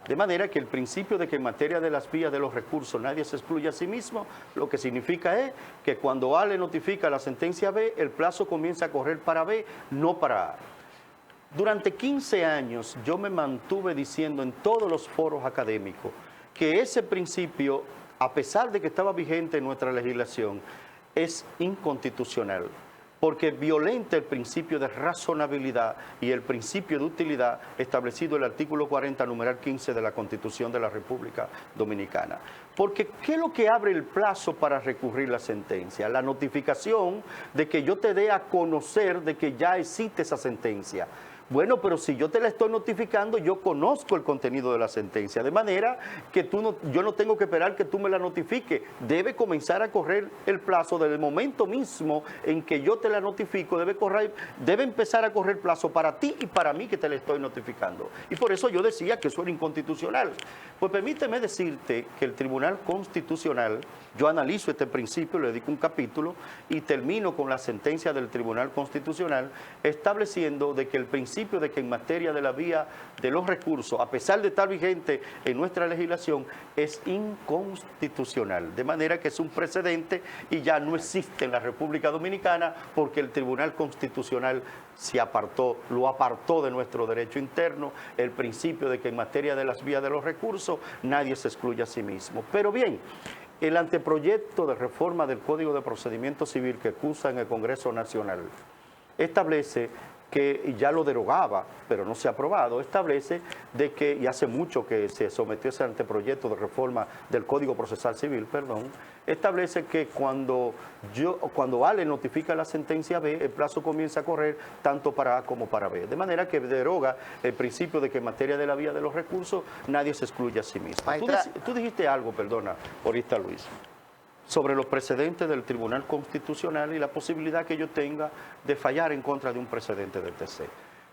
S2: De manera que el principio de que en materia de las vías de los recursos nadie se excluye a sí mismo, lo que significa es que cuando A le notifica la sentencia B, el plazo comienza a correr para B, no para A. Durante 15 años yo me mantuve diciendo en todos los foros académicos que ese principio, a pesar de que estaba vigente en nuestra legislación, es inconstitucional, porque violenta el principio de razonabilidad y el principio de utilidad establecido en el artículo 40, numeral 15 de la Constitución de la República Dominicana. Porque ¿qué es lo que abre el plazo para recurrir la sentencia? La notificación de que yo te dé a conocer de que ya existe esa sentencia. Bueno, pero si yo te la estoy notificando, yo conozco el contenido de la sentencia, de manera que yo no tengo que esperar que tú me la notifiques. Debe comenzar a correr el plazo desde el momento mismo en que yo te la notifico, debe empezar a correr el plazo para ti y para mí que te la estoy notificando. Y por eso yo decía que eso era inconstitucional. Pues permíteme decirte que el Tribunal Constitucional, yo analizo este principio, le dedico un capítulo y termino con la sentencia del Tribunal Constitucional estableciendo de que el principio de que en materia de la vía de los recursos, a pesar de estar vigente en nuestra legislación, es inconstitucional. De manera que es un precedente y ya no existe en la República Dominicana porque el Tribunal Constitucional lo apartó de nuestro derecho interno, el principio de que en materia de las vías de los recursos nadie se excluye a sí mismo. Pero bien, el anteproyecto de reforma del Código de Procedimiento Civil que cursa en el Congreso Nacional establece que ya lo derogaba, pero no se ha aprobado, establece de que, y hace mucho que se sometió ese anteproyecto de reforma del Código Procesal Civil, establece que cuando A le notifica la sentencia B, el plazo comienza a correr tanto para A como para B. De manera que deroga el principio de que en materia de la vía de los recursos nadie se excluye a sí mismo. Tú dijiste algo, perdona, ahorita Luis, sobre los precedentes del Tribunal Constitucional y la posibilidad que yo tenga de fallar en contra de un precedente del TC.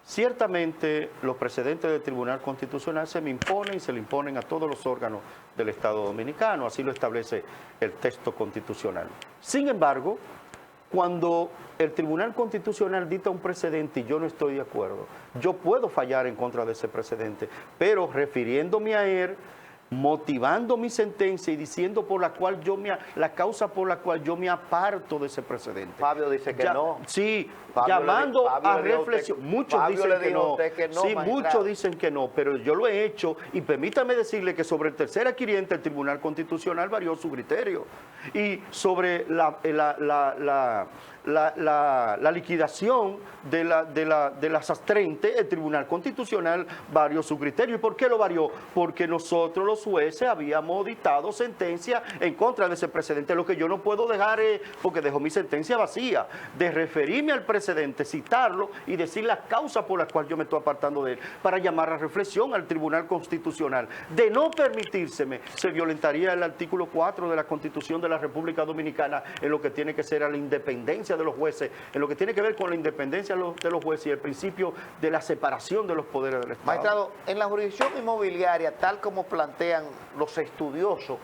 S2: Ciertamente los precedentes del Tribunal Constitucional se me imponen y se le imponen a todos los órganos del Estado Dominicano, así lo establece el texto constitucional. Sin embargo, cuando el Tribunal Constitucional dicta un precedente y yo no estoy de acuerdo, yo puedo fallar en contra de ese precedente, pero refiriéndome a él, motivando mi sentencia y diciendo la causa por la cual yo me aparto de ese precedente.
S1: Fabio dice que no.
S2: Sí,
S1: Fabio
S2: llamando a reflexión. Muchos dicen que no. Sí, muchos dicen que no, pero yo lo he hecho y permítame decirle que sobre el tercer adquiriente el Tribunal Constitucional varió su criterio y sobre la liquidación de las astrentes, el Tribunal Constitucional varió su criterio. ¿Y por qué lo varió? Porque nosotros los jueces habíamos dictado sentencia en contra de ese precedente. Lo que yo no puedo dejar es, porque dejo mi sentencia vacía, de referirme al precedente, citarlo y decir las causas por las cuales yo me estoy apartando de él, para llamar a reflexión al Tribunal Constitucional. De no permitírseme, se violentaría el artículo 4 de la Constitución de la República Dominicana en lo que tiene que ser a la independencia de los jueces, en lo que tiene que ver con la independencia de los jueces y el principio de la separación de los poderes del Estado.
S1: Magistrado, en la jurisdicción inmobiliaria, tal como plantean los estudiosos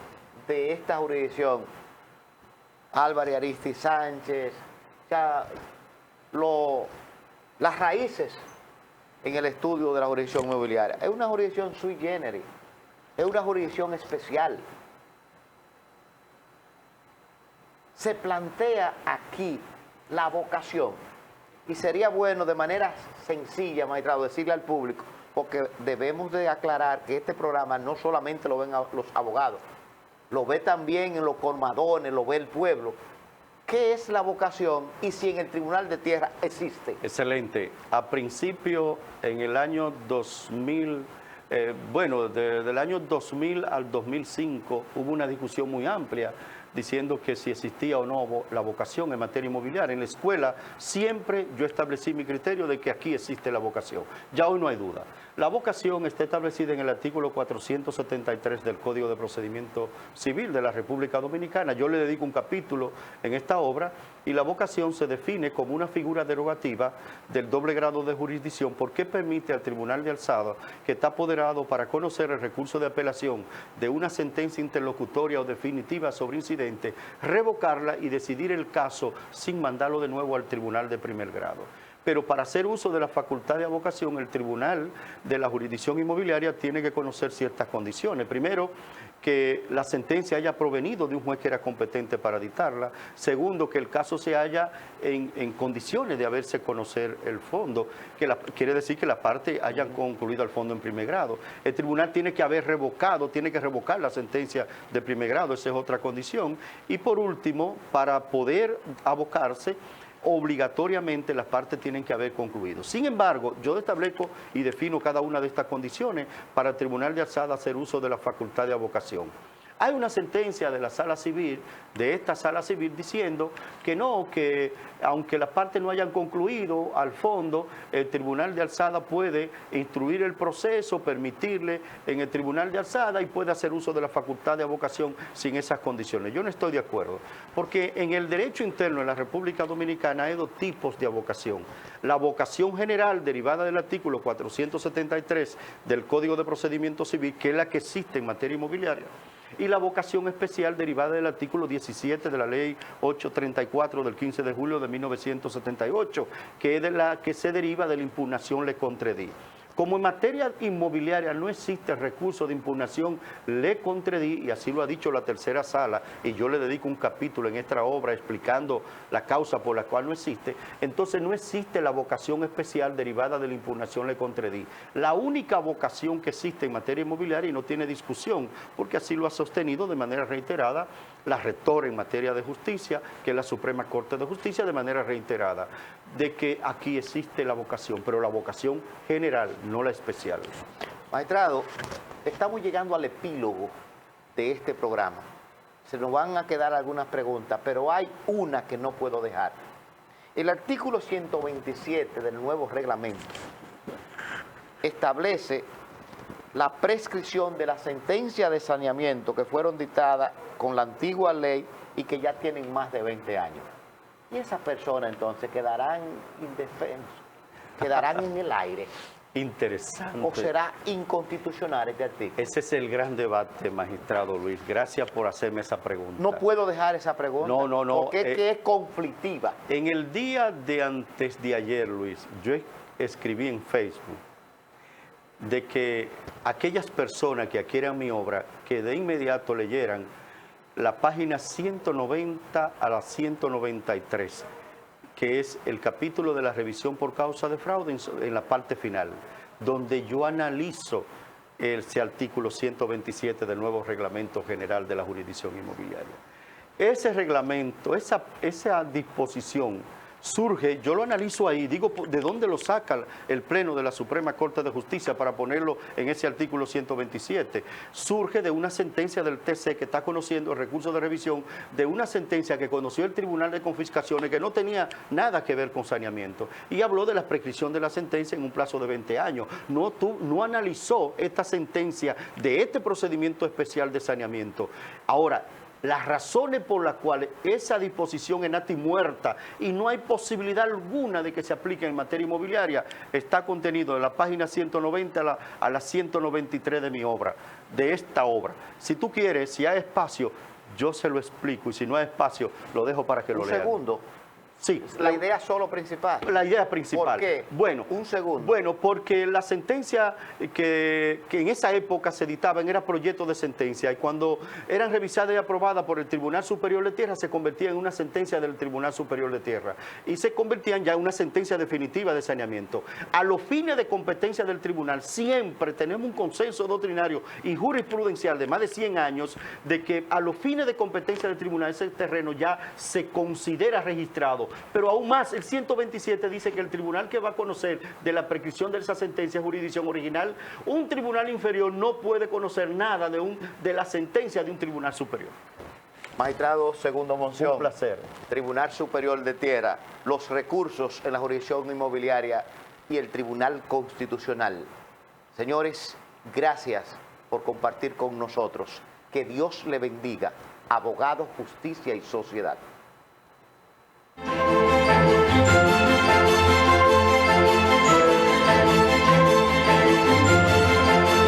S1: de esta jurisdicción, Álvarez, Aristi, Sánchez, las raíces en el estudio de la jurisdicción inmobiliaria, es una jurisdicción sui generis, es una jurisdicción especial. Se plantea aquí la vocación y sería bueno de manera sencilla, magistrado, decirle al público, porque debemos de aclarar que este programa no solamente lo ven los abogados, lo ve también en los colmadones, lo ve el pueblo. ¿Qué es la vocación y si en el Tribunal de Tierra existe?
S2: Excelente. A principio, en el año 2000, desde el año 2000 al 2005 hubo una discusión muy amplia diciendo que si existía o no la vocación en materia inmobiliaria. En la escuela siempre yo establecí mi criterio de que aquí existe la vocación. Ya hoy no hay duda. La vocación está establecida en el artículo 473 del Código de Procedimiento Civil de la República Dominicana. Yo le dedico un capítulo en esta obra y la vocación se define como una figura derogativa del doble grado de jurisdicción porque permite al Tribunal de Alzada, que está apoderado para conocer el recurso de apelación de una sentencia interlocutoria o definitiva sobre incidente, revocarla y decidir el caso sin mandarlo de nuevo al Tribunal de primer grado. Pero para hacer uso de la facultad de avocación, el Tribunal de la Jurisdicción Inmobiliaria tiene que conocer ciertas condiciones. Primero, que la sentencia haya provenido de un juez que era competente para dictarla. Segundo, que el caso se haya en condiciones de haberse conocer el fondo, quiere decir que las partes hayan concluido el fondo en primer grado. El tribunal tiene que revocar la sentencia de primer grado, esa es otra condición. Y por último, para poder abocarse, obligatoriamente las partes tienen que haber concluido. Sin embargo, yo establezco y defino cada una de estas condiciones para el Tribunal de Alzada hacer uso de la facultad de avocación. Hay una sentencia de la sala civil, de esta sala civil, diciendo que no, que aunque las partes no hayan concluido al fondo, el tribunal de alzada puede instruir el proceso, permitirle en el tribunal de alzada y puede hacer uso de la facultad de avocación sin esas condiciones. Yo no estoy de acuerdo, porque en el derecho interno de la República Dominicana hay dos tipos de avocación. La avocación general derivada del artículo 473 del Código de Procedimiento Civil, que es la que existe en materia inmobiliaria, y la avocación especial derivada del artículo 17 de la Ley 834 del 15 de julio de 1978, que es de la que se deriva de la impugnación le contredí. Como en materia inmobiliaria no existe recurso de impugnación le contredí, y así lo ha dicho la tercera sala, y yo le dedico un capítulo en esta obra explicando la causa por la cual no existe, entonces no existe la vocación especial derivada de la impugnación le contredí. La única vocación que existe en materia inmobiliaria, y no tiene discusión, porque así lo ha sostenido de manera reiterada la rectora en materia de justicia, que es la Suprema Corte de Justicia, de manera reiterada, de que aquí existe la vocación, pero la vocación general, no la especial.
S1: Magistrado, estamos llegando al epílogo de este programa. Se nos van a quedar algunas preguntas, pero hay una que no puedo dejar. El artículo 127 del nuevo reglamento establece la prescripción de las sentencias de saneamiento que fueron dictadas con la antigua ley y que ya tienen más de 20 años. Y esas personas entonces quedarán indefensos, quedarán en el aire.
S2: Interesante.
S1: ¿O será inconstitucional este artículo?
S2: Ese es el gran debate, magistrado Luis. Gracias por hacerme esa pregunta.
S1: No puedo dejar esa pregunta.
S2: No.
S1: Porque es que es conflictiva.
S2: En el día de antes de ayer, Luis, yo escribí en Facebook de que aquellas personas que adquieran mi obra, que de inmediato leyeran la página 190 a la 193, que es el capítulo de la revisión por causa de fraude en la parte final, donde yo analizo ese artículo 127 del nuevo Reglamento General de la Jurisdicción Inmobiliaria. Ese reglamento, esa disposición surge, yo lo analizo ahí, digo, ¿de dónde lo saca el Pleno de la Suprema Corte de Justicia para ponerlo en ese artículo 127? Surge de una sentencia del TC que está conociendo el recurso de revisión, de una sentencia que conoció el Tribunal de Confiscaciones que no tenía nada que ver con saneamiento, y habló de la prescripción de la sentencia en un plazo de 20 años. No analizó esta sentencia de este procedimiento especial de saneamiento. Ahora, las razones por las cuales esa disposición es nati muerta y no hay posibilidad alguna de que se aplique en materia inmobiliaria está contenido en la página 190 a la 193 de mi obra, de esta obra. Si tú quieres, si hay espacio, yo se lo explico, y si no hay espacio, lo dejo para que lo lean.
S1: Un segundo.
S2: Sí.
S1: La idea solo principal.
S2: La idea principal.
S1: ¿Por qué?
S2: Bueno,
S1: un segundo.
S2: Bueno, porque la sentencia que en esa época se dictaban era proyecto de sentencia, y cuando eran revisadas y aprobadas por el Tribunal Superior de Tierra se convertían en una sentencia del Tribunal Superior de Tierra y se convertían ya en una sentencia definitiva de saneamiento. A los fines de competencia del tribunal siempre tenemos un consenso doctrinario y jurisprudencial de más de 100 años de que a los fines de competencia del tribunal ese terreno ya se considera registrado. Pero aún más, el 127 dice que el tribunal que va a conocer de la prescripción de esa sentencia es jurisdicción original. Un tribunal inferior no puede conocer nada de la sentencia de un tribunal superior.
S1: Magistrado Segundo Monción.
S2: Un placer.
S1: Tribunal Superior de Tierra, los recursos en la jurisdicción inmobiliaria y el Tribunal Constitucional. Señores, gracias por compartir con nosotros. Que Dios le bendiga. Abogado, justicia y sociedad.